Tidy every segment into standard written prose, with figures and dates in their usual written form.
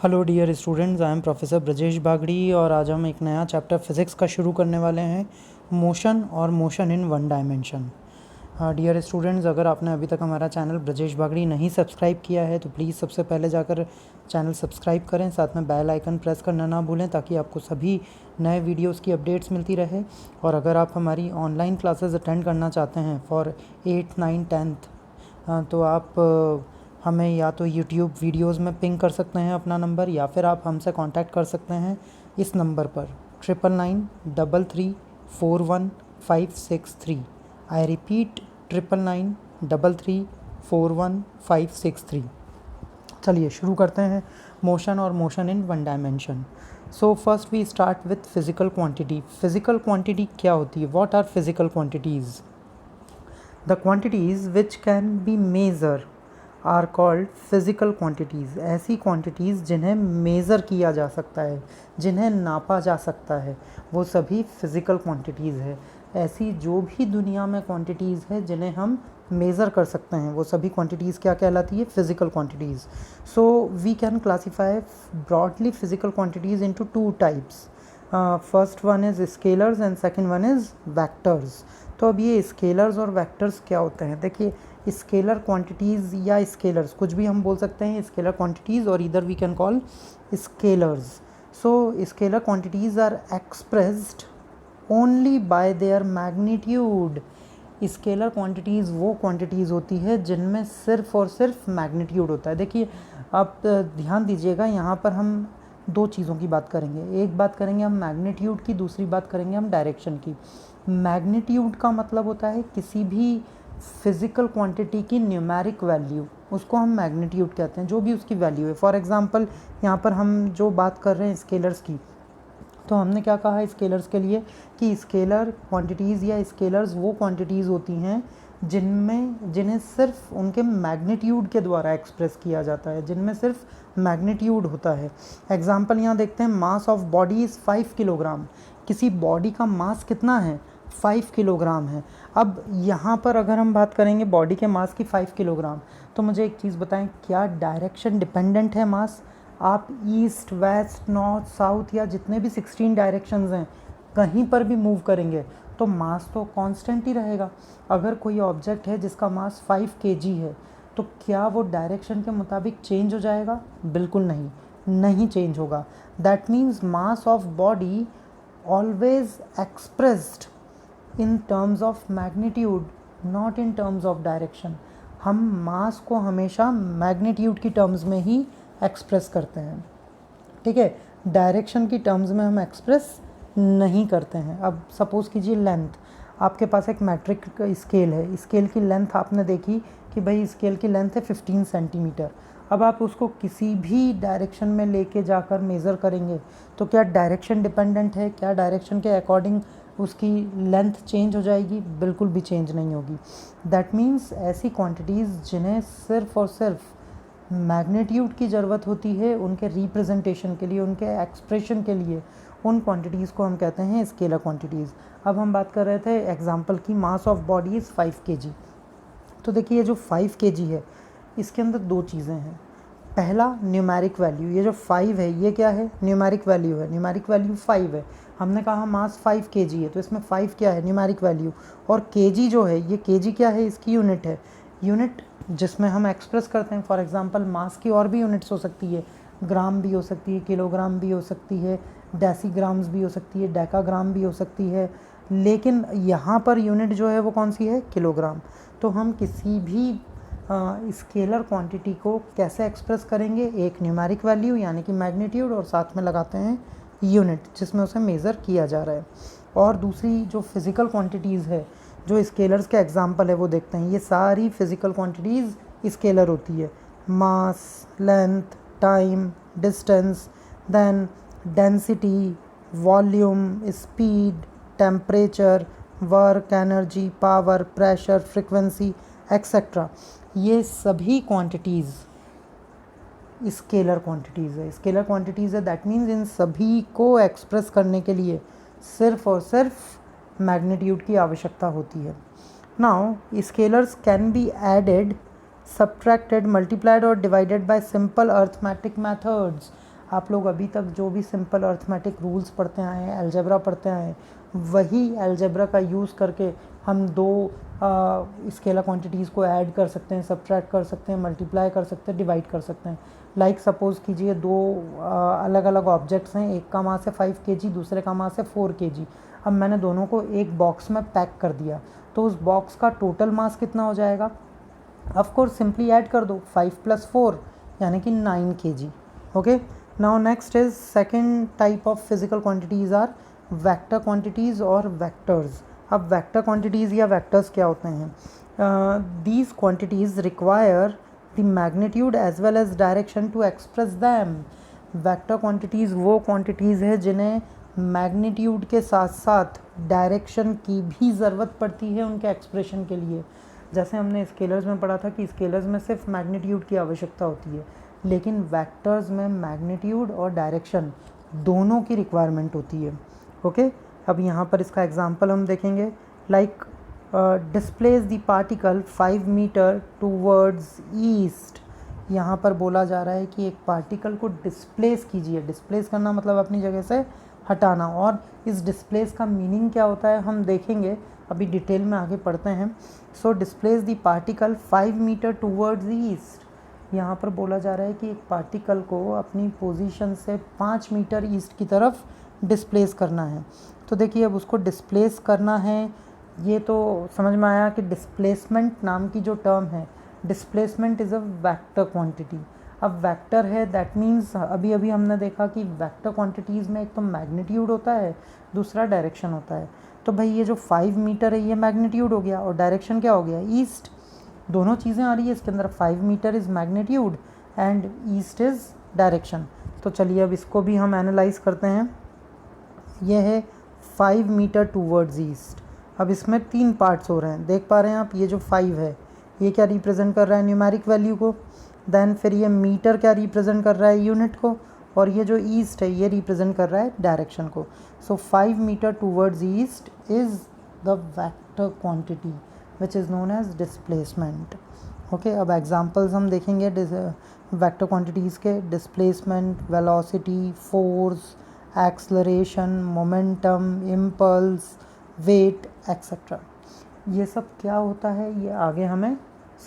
Hello dear students, I am professor Brajesh Bagri और आज हम एक नया चैप्टर फिज़िक्स का शुरू करने वाले हैं, मोशन और motion in one dimension. Dear students, अगर आपने अभी तक हमारा चैनल ब्रजेश बागड़ी नहीं सब्सक्राइब किया है तो प्लीज़ सबसे पहले जाकर चैनल सब्सक्राइब करें, साथ में बेल आइकन प्रेस करना ना भूलें ताकि आपको सभी नए वीडियोस की अपडेट्स मिलती रहे। और अगर आप हमारी ऑनलाइन क्लासेस अटेंड करना चाहते हैं फॉर 8, 9, 10th, तो आप हमें या तो यूट्यूब वीडियोस में पिंग कर सकते हैं अपना नंबर, या फिर आप हमसे कांटेक्ट कर सकते हैं इस नंबर पर 9993341563। I repeat 9993341563। चलिए शुरू करते हैं मोशन और motion in one dimension. So first we start with physical quantity. Physical quantity क्या होती है? What are physical quantities? The quantities which can be measure are called physical quantities. ऐसी क्वांटिटीज़ जिन्हें मेज़र किया जा सकता है, जिन्हें नापा जा सकता है, वो सभी फिज़िकल क्वांटिटीज़ है। ऐसी जो भी दुनिया में क्वांटिटीज़ है जिन्हें हम मेज़र कर सकते हैं, वो सभी क्वांटिटीज़ क्या कहलाती है? Physical quantities. So we can classify broadly physical quantities into two types. First one is scalars and second one is vectors. तो अब ये स्केलर्स और वेक्टर्स क्या होते हैं? देखिए, स्केलर क्वांटिटीज़ या स्केलर्स कुछ भी हम बोल सकते हैं, स्केलर क्वांटिटीज़, और इधर we can call scalars. So scalar quantities are expressed only by their magnitude. Scalar quantities वो क्वांटिटीज़ होती है जिनमें सिर्फ और सिर्फ मैग्नीट्यूड होता है। देखिए, आप ध्यान दीजिएगा, यहाँ पर हम दो चीज़ों की बात करेंगे। एक बात करेंगे हम मैग्नीट्यूड की, दूसरी बात करेंगे हम डायरेक्शन की। मैग्नीट्यूड का मतलब होता है किसी भी फिज़िकल क्वांटिटी की न्यूमेरिक वैल्यू, उसको हम मैग्नीट्यूड कहते हैं, जो भी उसकी वैल्यू है। फॉर एग्जांपल, यहाँ पर हम जो बात कर रहे हैं स्केलर्स की, तो हमने क्या कहा स्केलर्स के लिए कि स्केलर क्वांटिटीज़ या स्केलर्स वो क्वांटिटीज़ होती हैं जिन्हें सिर्फ उनके मैग्नीट्यूड के द्वारा एक्सप्रेस किया जाता है, जिनमें सिर्फ मैग्नीट्यूड होता है। एग्जांपल यहाँ देखते हैं, mass of body is 5 kilogram. किसी बॉडी का मास कितना है? 5 किलोग्राम है। अब यहाँ पर अगर हम बात करेंगे बॉडी के मास की 5 किलोग्राम, तो मुझे एक चीज़ बताएं, क्या डायरेक्शन डिपेंडेंट है मास? आप ईस्ट, वेस्ट, नॉर्थ, साउथ या जितने भी 16 डायरेक्शंस हैं, कहीं पर भी मूव करेंगे तो मास तो कांस्टेंट ही रहेगा। अगर कोई ऑब्जेक्ट है जिसका मास 5 केजी है, तो क्या वो डायरेक्शन के मुताबिक चेंज हो जाएगा? बिल्कुल नहीं, नहीं चेंज होगा। That means mass of body always expressed in terms of magnitude, not in terms of direction. हम मास को हमेशा मैग्नीट्यूड की टर्म्स में ही एक्सप्रेस करते हैं, ठीक है? डायरेक्शन की टर्म्स में हम एक्सप्रेस नहीं करते हैं। अब सपोज़ कीजिए लेंथ, आपके पास एक मैट्रिक स्केल है, स्केल की लेंथ आपने देखी कि भाई स्केल की लेंथ है 15 सेंटीमीटर। अब आप उसको किसी भी डायरेक्शन में लेके जाकर मेज़र करेंगे तो क्या डायरेक्शन डिपेंडेंट है? क्या डायरेक्शन के अकॉर्डिंग उसकी लेंथ चेंज हो जाएगी? बिल्कुल भी चेंज नहीं होगी। दैट मीन्स ऐसी क्वांटिटीज़ जिन्हें सिर्फ और सिर्फ मैग्नीट्यूड की ज़रूरत होती है उनके रिप्रेजेंटेशन के लिए, उनके एक्सप्रेशन के लिए, उन क्वांटिटीज़ को हम कहते हैं स्केलर क्वांटिटीज़। अब हम बात कर रहे थे एग्जांपल की, mass of body is 5 KG. तो देखिए, ये जो 5 केजी है, इसके अंदर दो चीज़ें हैं। पहला, न्यूमेरिक वैल्यू। ये जो 5 है, ये क्या है? न्यूमेरिक वैल्यू है। न्यूमेरिक वैल्यू 5 है। हमने कहा मास 5 केजी है, तो इसमें 5 क्या है? Numeric value. और केजी जो है, ये केजी क्या है? इसकी यूनिट है। यूनिट जिसमें हम एक्सप्रेस करते हैं। फॉर एग्जांपल, मास की और भी यूनिट्स हो सकती है, ग्राम भी हो सकती है, किलोग्राम भी हो सकती है, डेसीग्राम्स भी हो सकती है, डेकाग्राम भी हो सकती है, लेकिन यहाँ पर यूनिट जो है वो कौन सी है? किलोग्राम। तो हम किसी भी स्केलर क्वांटिटी को कैसे एक्सप्रेस करेंगे? एक न्यूमेरिक वैल्यू यानी कि मैग्नीट्यूड, और साथ में लगाते हैं यूनिट जिसमें उसे मेज़र किया जा रहा है। और दूसरी जो फिज़िकल क्वांटिटीज़ है, जो स्केलर्स के एग्जांपल है, वो देखते हैं। ये सारी फिज़िकल क्वांटिटीज़ स्केलर होती है। Mass, length, time, distance, then density, volume, speed, temperature, work, energy, power, pressure, frequency, etcetera. ये सभी क्वांटिटीज़ स्केलर क्वांटिटीज़ है। स्केलर क्वांटिटीज़ है, दैट मीन्स इन सभी को एक्सप्रेस करने के लिए सिर्फ और सिर्फ मैग्नीट्यूड की आवश्यकता होती है। Now scalars can be added, subtracted, multiplied और divided by simple arithmetic methods। आप लोग अभी तक जो भी सिंपल अर्थमेटिक रूल्स पढ़ते आए हैं, अलजेब्रा पढ़ते आए हैं, वही अलजेब्रा का यूज़ करके हम दो स्केलर क्वांटिटीज़ को ऐड कर सकते हैं, सब्ट्रैक्ट कर सकते हैं, मल्टीप्लाई कर सकते हैं, डिवाइड कर सकते हैं। लाइक सपोज़ कीजिए दो अलग अलग ऑब्जेक्ट्स हैं, एक का मास है 5 kg, दूसरे का मास है 4 kg। अब मैंने दोनों को एक बॉक्स में पैक कर दिया, तो उस बॉक्स का टोटल मास कितना हो जाएगा? ऑफ कोर्स सिंपली ऐड कर दो, 5 + 4 यानी कि 9 kg। Okay, now next is second type of physical quantities are vector quantities और वेक्टर्स। अब वेक्टर क्वांटिटीज़ या वेक्टर्स क्या होते हैं? These quantities require the magnitude as well as direction to express them. Vector quantities वो quantities है जिन्हें magnitude के साथ साथ डायरेक्शन की भी ज़रूरत पड़ती है उनके एक्सप्रेशन के लिए। जैसे हमने स्केलर्स में पढ़ा था कि स्केलर्स में सिर्फ मैग्नीट्यूड की आवश्यकता होती है, लेकिन वेक्टर्स में मैग्नीट्यूड और डायरेक्शन दोनों की रिक्वायरमेंट होती है। ओके, अब यहाँ पर इसका एग्जांपल हम देखेंगे। Like displace the particle 5 metre towards east. यहाँ पर बोला जा रहा है कि एक पार्टिकल को डिस्प्लेस कीजिए। डिस्प्लेस करना मतलब अपनी जगह से हटाना, और इस डिस्प्लेस का मीनिंग क्या होता है हम देखेंगे, अभी डिटेल में आगे पढ़ते हैं। So displace the particle 5 metre towards east. यहाँ पर बोला जा रहा है कि एक पार्टिकल को अपनी पोजीशन से 5 मीटर ईस्ट की तरफ डिस्प्लेस करना है। तो देखिए, अब उसको डिस्प्लेस करना है, ये तो समझ में आया कि डिस्प्लेसमेंट नाम की जो टर्म है, displacement is a vector quantity. अब वेक्टर है, दैट मीन्स अभी अभी हमने देखा कि वेक्टर क्वांटिटीज़ में एक तो मैग्नीट्यूड होता है, दूसरा डायरेक्शन होता है। तो भाई ये जो 5 मीटर है ये मैग्नीट्यूड हो गया, और डायरेक्शन क्या हो गया? ईस्ट। दोनों चीज़ें आ रही है इसके अंदर, 5 metre is magnitude and east is direction. तो चलिए अब इसको भी हम एनालाइज करते हैं। ये है 5 मीटर टूवर्ड्स ईस्ट। अब इसमें 3 पार्ट्स हो रहे हैं, देख पा रहे हैं आप। ये जो 5 है ये क्या रिप्रेजेंट कर रहा है? न्यूमेरिक वैल्यू को। देन फिर ये मीटर क्या रिप्रेजेंट कर रहा है? यूनिट को। और ये जो ईस्ट है ये रिप्रेजेंट कर रहा है डायरेक्शन को। So 5 metre towards east is the vector quantity which is known as displacement. Okay, अब एग्जांपल्स हम देखेंगे वेक्टर क्वांटिटीज़ के। Displacement, velocity, force, acceleration, momentum, impulse, weight etcetera. ये सब क्या होता है ये आगे हमें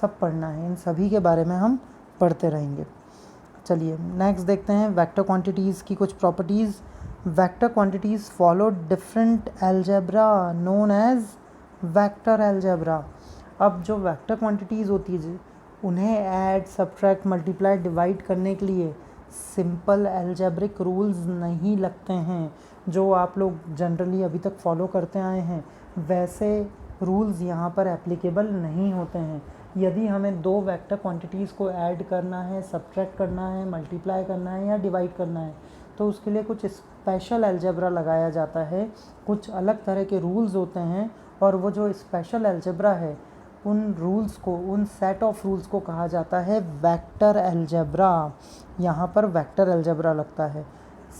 सब पढ़ना है, इन सभी के बारे में हम पढ़ते रहेंगे। चलिए नेक्स्ट देखते हैं वेक्टर क्वांटिटीज़ की कुछ properties. Vector quantities follow different algebra known as vector algebra. अब जो वेक्टर क्वांटिटीज़ होती है उन्हें ऐड, सब्ट्रैक्ट, मल्टीप्लाई, डिवाइड करने के लिए सिंपल अलजेब्रिक रूल्स नहीं लगते हैं जो आप लोग जनरली अभी तक फॉलो करते आए हैं, वैसे रूल्स यहाँ पर एप्लीकेबल नहीं होते हैं। यदि हमें दो वेक्टर क्वांटिटीज़ को ऐड करना है, सब्ट्रैक्ट करना है, मल्टीप्लाई करना है या डिवाइड करना है, तो उसके लिए कुछ स्पेशल अलजेब्रा लगाया जाता है, कुछ अलग तरह के रूल्स होते हैं, और वो जो स्पेशल अलजेब्रा है उन रूल्स को, उन सेट ऑफ रूल्स को कहा जाता है वेक्टर अलजेब्रा। यहाँ पर वेक्टर अलजेब्रा लगता है।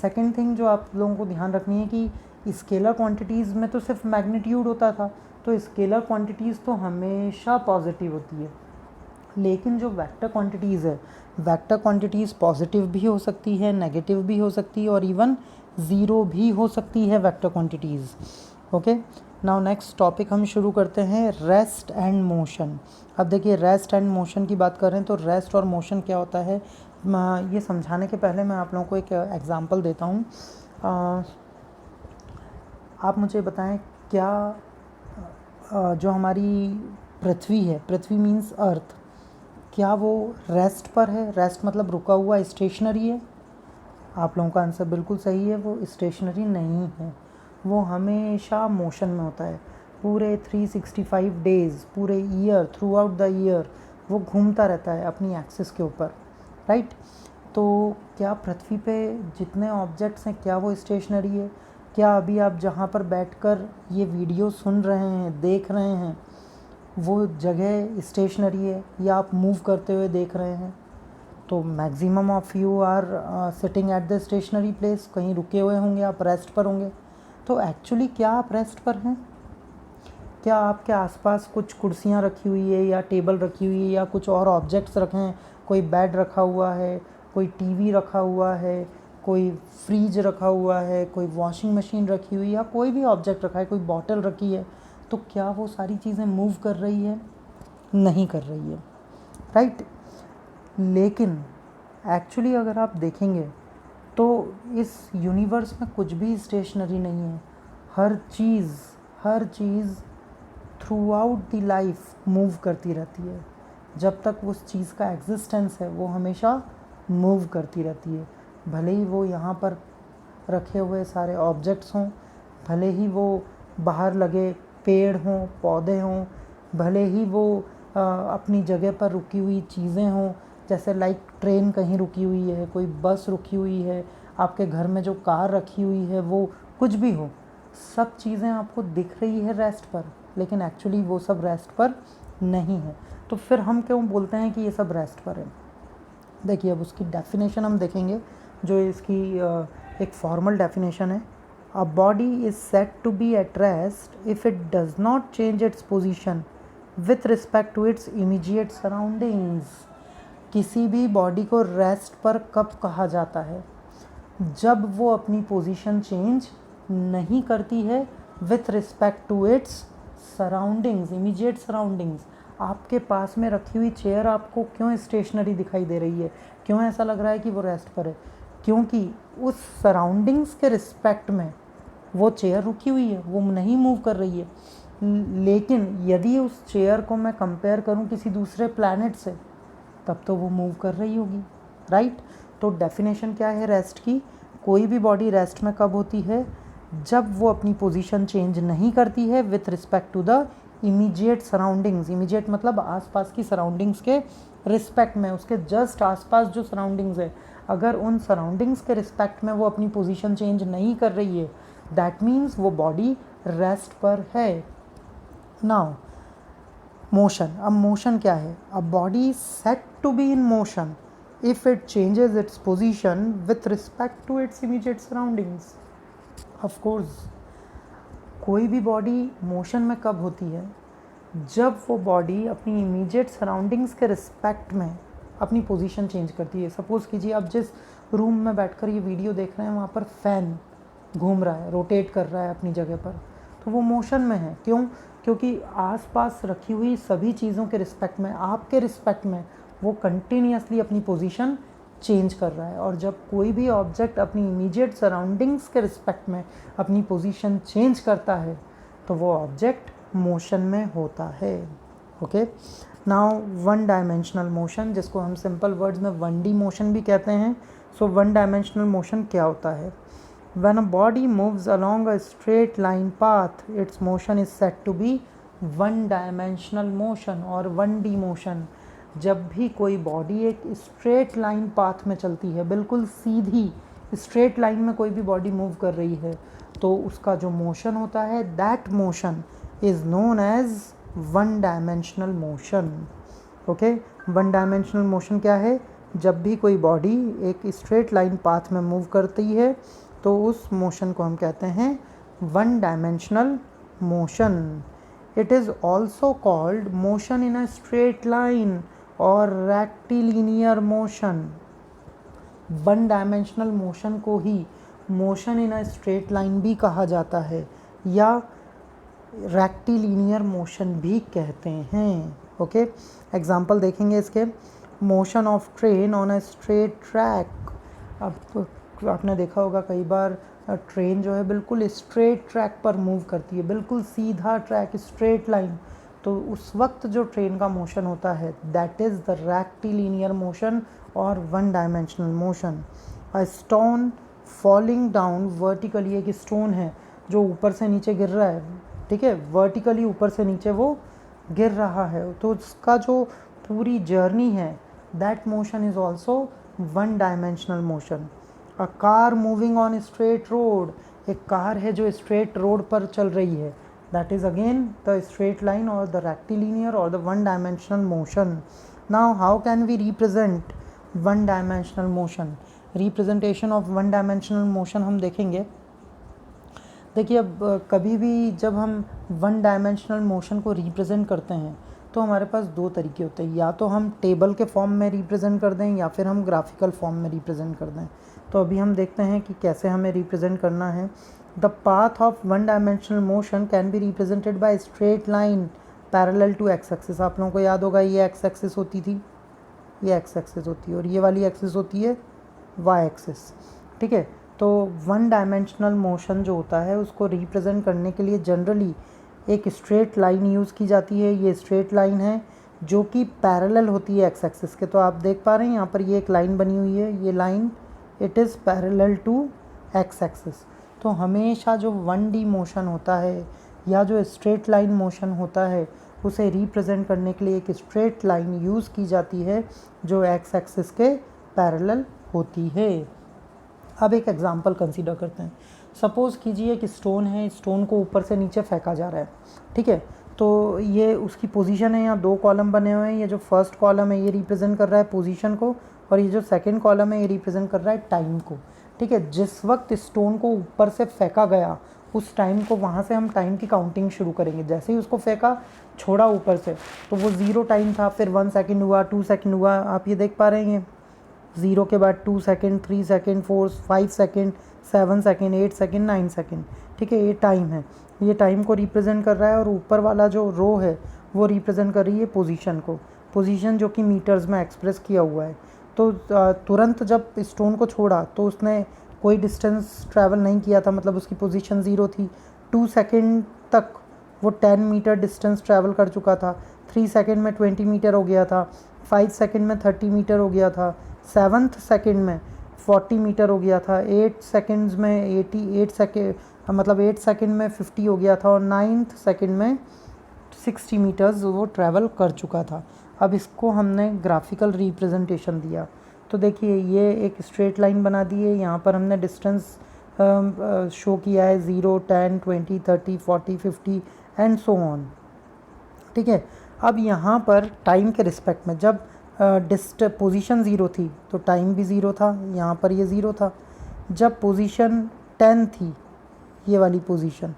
सेकेंड थिंग जो आप लोगों को ध्यान रखनी है कि स्केलर क्वांटिटीज़ में तो सिर्फ मैग्नीट्यूड होता था, तो स्केलर क्वांटिटीज़ तो हमेशा पॉजिटिव होती है, लेकिन जो वेक्टर क्वांटिटीज़ है, वेक्टर क्वांटिटीज़ पॉजिटिव भी हो सकती है, नेगेटिव भी हो सकती है, और इवन ज़ीरो भी हो सकती है vector quantities. Okay, now next topic हम शुरू करते हैं, रेस्ट एंड मोशन। अब देखिए, रेस्ट एंड मोशन की बात कर रहे हैं, तो रेस्ट और मोशन क्या होता है ये समझाने के पहले मैं आप लोगों को एक एग्जांपल देता हूँ। आप मुझे बताएं, क्या जो हमारी पृथ्वी है, पृथ्वी मीन्स अर्थ, क्या वो रेस्ट पर है? रेस्ट मतलब रुका हुआ, स्टेशनरी है? आप लोगों का आंसर बिल्कुल सही है, वो स्टेशनरी नहीं है, वो हमेशा मोशन में होता है। पूरे 365 डेज़, पूरे year, through out the year वो घूमता रहता है अपनी एक्सिस के ऊपर, राइट? तो क्या पृथ्वी पे जितने ऑब्जेक्ट्स हैं क्या वो स्टेशनरी है? क्या अभी आप जहाँ पर बैठकर ये वीडियो सुन रहे हैं, देख रहे हैं, वो जगह स्टेशनरी है या आप मूव करते हुए देख रहे हैं? तो maximum of you are sitting at the stationary place, कहीं रुके हुए होंगे, आप रेस्ट पर होंगे। तो एक्चुअली क्या आप रेस्ट पर हैं? क्या आपके आसपास कुछ कुर्सियाँ रखी हुई है या टेबल रखी हुई है या कुछ और ऑब्जेक्ट्स रखे हैं? कोई बेड रखा हुआ है, कोई टीवी रखा हुआ है, कोई फ्रीज रखा हुआ है, कोई वॉशिंग मशीन रखी हुई है, या कोई भी ऑब्जेक्ट रखा है, कोई बॉटल रखी है, तो क्या वो सारी चीज़ें मूव कर रही है? नहीं कर रही है, राइट। लेकिन एक्चुअली अगर आप देखेंगे तो इस यूनिवर्स में कुछ भी स्टेशनरी नहीं है। हर चीज़ throughout the life move करती रहती है। जब तक उस चीज़ का एग्जिस्टेंस है वो हमेशा मूव करती रहती है। भले ही वो यहाँ पर रखे हुए सारे ऑब्जेक्ट्स हों, भले ही वो बाहर लगे पेड़ हों, पौधे हों, भले ही वो अपनी जगह पर रुकी हुई चीज़ें हों, जैसे लाइक ट्रेन कहीं रुकी हुई है, कोई बस रुकी हुई है, आपके घर में जो कार रखी हुई है, वो कुछ भी हो, सब चीज़ें आपको दिख रही है रेस्ट पर, लेकिन एक्चुअली वो सब रेस्ट पर नहीं है। तो फिर हम क्यों बोलते हैं कि ये सब रेस्ट पर है? देखिए, अब उसकी डेफिनेशन हम देखेंगे, जो इसकी एक फॉर्मल डेफिनेशन है। A body is said to be at rest if it does not change its position with respect to its immediate surroundings. किसी भी बॉडी को रेस्ट पर कब कहा जाता है? जब वो अपनी पोजीशन चेंज नहीं करती है with respect to its surroundings, immediate surroundings. आपके पास में रखी हुई चेयर आपको क्यों स्टेशनरी दिखाई दे रही है? क्यों ऐसा लग रहा है कि वो रेस्ट पर है? क्योंकि उस सराउंडिंग्स के रिस्पेक्ट में वो चेयर रुकी हुई है, वो नहीं मूव कर रही है। लेकिन यदि उस चेयर को मैं कंपेयर करूं किसी दूसरे प्लैनेट से, तब तो वो मूव कर रही होगी, राइट। तो डेफिनेशन क्या है रेस्ट की? कोई भी बॉडी रेस्ट में कब होती है? जब वो अपनी पोजीशन चेंज नहीं करती है with respect to the immediate surroundings. Immediate मतलब आसपास की सराउंडिंग्स के रिस्पेक्ट में, उसके जस्ट आसपास जो सराउंडिंग्स है, अगर उन सराउंडिंग्स के रिस्पेक्ट में वो अपनी पोजीशन चेंज नहीं कर रही है, दैट मीन्स वो बॉडी रेस्ट पर है। Now motion. अब मोशन क्या है? A body is set to be in motion if it changes its position with respect to its immediate surroundings. Of course, कोई भी बॉडी मोशन में कब होती है? जब वो बॉडी अपनी इमीडिएट सराउंडिंग्स के रिस्पेक्ट में अपनी पोजीशन चेंज करती है। सपोज़ कीजिए आप जिस रूम में बैठकर ये वीडियो देख रहे हैं, वहाँ पर फ़ैन घूम रहा है, रोटेट कर रहा है अपनी जगह पर, तो वो मोशन में है। क्यों? क्योंकि आसपास रखी हुई सभी चीज़ों के रिस्पेक्ट में, आपके रिस्पेक्ट में, वो कंटिन्यूसली अपनी पोजीशन चेंज कर रहा है। और जब कोई भी ऑब्जेक्ट अपनी इमीडिएट सराउंडिंग्स के रिस्पेक्ट में अपनी पोजीशन चेंज करता है, तो वो ऑब्जेक्ट मोशन में होता है। Okay, now one dimensional motion, जिसको हम सिंपल वर्ड्स में 1D मोशन भी कहते हैं। सो वन डायमेंशनल मोशन क्या होता है? When a body moves along a straight line path, its motion is said to be one dimensional motion और 1D motion। जब भी कोई बॉडी एक स्ट्रेट लाइन पाथ में चलती है, बिल्कुल सीधी स्ट्रेट लाइन में कोई भी बॉडी मूव कर रही है, तो उसका जो मोशन होता है, that motion is known as one dimensional motion. Okay, one dimensional motion क्या है? जब भी कोई बॉडी एक स्ट्रेट लाइन पाथ में मूव करती है, तो उस मोशन को हम कहते हैं one dimensional motion. It is also called motion in a straight line और rectilinear motion. One dimensional motion को ही motion in a straight line भी कहा जाता है, या रेक्टिलिनियर मोशन भी कहते हैं। ओके, एग्जाम्पल देखेंगे इसके। Motion of train on a straight track. अब आपने देखा होगा कई बार ट्रेन जो है बिल्कुल स्ट्रेट ट्रैक पर मूव करती है, बिल्कुल सीधा ट्रैक, स्ट्रेट लाइन, तो उस वक्त जो ट्रेन का मोशन होता है, that is the rectilinear motion और one dimensional motion. A stone falling down vertically, एक स्टोन है जो ऊपर से नीचे गिर रहा है, ठीक है, वर्टिकली ऊपर से नीचे वो गिर रहा है, तो उसका जो पूरी जर्नी है, that motion is also one dimensional motion. A car moving on straight road, एक कार है जो स्ट्रेट रोड पर चल रही है, that is again the straight line और द रेक्टिलिनियर और the one dimensional motion. Now how can we represent one dimensional motion? Representation of one dimensional motion हम देखेंगे। देखिए, अब कभी भी जब हम वन डायमेंशनल मोशन को रिप्रेजेंट करते हैं, तो हमारे पास दो तरीके होते हैं, या तो हम टेबल के फॉर्म में रिप्रेजेंट कर दें या फिर हम ग्राफिकल फॉर्म में रिप्रेजेंट कर दें। तो अभी हम देखते हैं कि कैसे हमें रिप्रेजेंट करना है। The path of one dimensional motion can be represented by straight line parallel to X axis. आप लोगों को याद होगा ये एक्स एक्सिस होती थी, ये एक्स एक्सिस होती है, और ये वाली एक्सिस होती है वाई एक्सिस। ठीक है, तो वन डायमेंशनल मोशन जो होता है उसको रिप्रेजेंट करने के लिए जनरली एक स्ट्रेट लाइन यूज़ की जाती है। ये स्ट्रेट लाइन है जो कि पैरेलल होती है एक्स एक्सिस के। तो आप देख पा रहे हैं यहाँ पर ये एक लाइन बनी हुई है, ये line it is parallel to X axis. तो हमेशा जो 1D मोशन होता है या जो स्ट्रेट लाइन मोशन होता है उसे रिप्रेजेंट करने के लिए एक स्ट्रेट लाइन यूज़ की जाती है जो एक्स एक्सिस के पैरेलल होती है। अब एक एग्जांपल कंसीडर करते हैं। सपोज़ कीजिए एक स्टोन है, स्टोन को ऊपर से नीचे फेंका जा रहा है। ठीक है, तो ये उसकी पोजीशन है, यहाँ दो कॉलम बने हुए हैं। ये जो फर्स्ट कॉलम है ये रिप्रेजेंट कर रहा है पोजीशन को, और ये जो सेकंड कॉलम है ये रिप्रेजेंट कर रहा है टाइम को। ठीक है, जिस वक्त स्टोन को ऊपर से फेंका गया उस टाइम को, वहाँ से हम टाइम की काउंटिंग शुरू करेंगे। जैसे ही उसको फेंका, छोड़ा ऊपर से, तो वो 0 टाइम था, फिर 1 सेकेंड हुआ, 2 सेकेंड हुआ, आप ये देख पा रहे हैं। 0 के बाद 2 second, 3 second, 4, 5 second, 7 second, 8 second, 9 second. ठीक है, ये टाइम है, ये टाइम को रिप्रेजेंट कर रहा है। और ऊपर वाला जो रो है वो रिप्रेजेंट कर रही है पोजीशन को, पोजीशन जो कि मीटर्स में एक्सप्रेस किया हुआ है। तो तुरंत जब स्टोन को छोड़ा तो उसने कोई डिस्टेंस ट्रैवल नहीं किया था, मतलब उसकी पोजीशन 0 थी। 2 सेकेंड तक वो 10 मीटर डिस्टेंस ट्रैवल कर चुका था, 3 सेकेंड में 20 मीटर हो गया था, 5 सेकेंड में 30 मीटर हो गया था, 7th सेकेंड में 40 मीटर हो गया था, 8 सेकेंड्स में 88 सेकेंड, मतलब 8 सेकेंड में 50 हो गया था, और 9th सेकेंड में 60 मीटर्स वो ट्रैवल कर चुका था। अब इसको हमने ग्राफिकल रिप्रेजेंटेशन दिया। तो देखिए ये एक स्ट्रेट लाइन बना दी है, यहाँ पर हमने डिस्टेंस शो किया है 0, 10, 20, 30, 40, 50 एंड सो ऑन। ठीक है, अब यहाँ पर टाइम के रिस्पेक्ट में जब पोजीशन 0 थी तो टाइम भी 0 था, यहाँ पर ये 0 था। जब पोजीशन 10 थी, ये वाली पोजीशन,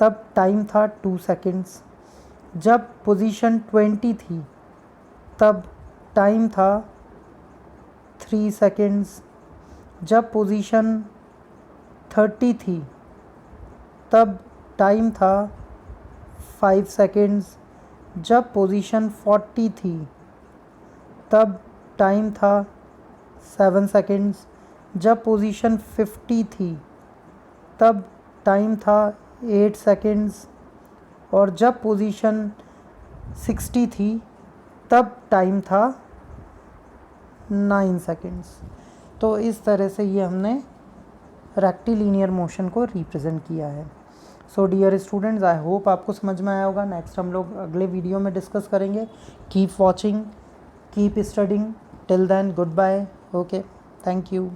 तब टाइम था 2 सेकेंड्स। जब पोजीशन 20 थी तब टाइम था 3 सेकेंड्स। जब पोजीशन 30 थी तब टाइम था 5 सेकेंड्स। जब पोजीशन 40 थी तब टाइम था 7 सेकेंड्स। जब पोजीशन 50 थी तब टाइम था 8 सेकेंड्स। और जब पोजीशन 60 थी तब टाइम था 9 सेकेंड्स। तो इस तरह से ये हमने रेक्टिलिनियर मोशन को रिप्रेजेंट किया है। So dear students, I hope आपको समझ में आया होगा। नेक्स्ट हम लोग अगले वीडियो में डिस्कस करेंगे। Keep watching, keep studying, till then good bye. Okay, thank you.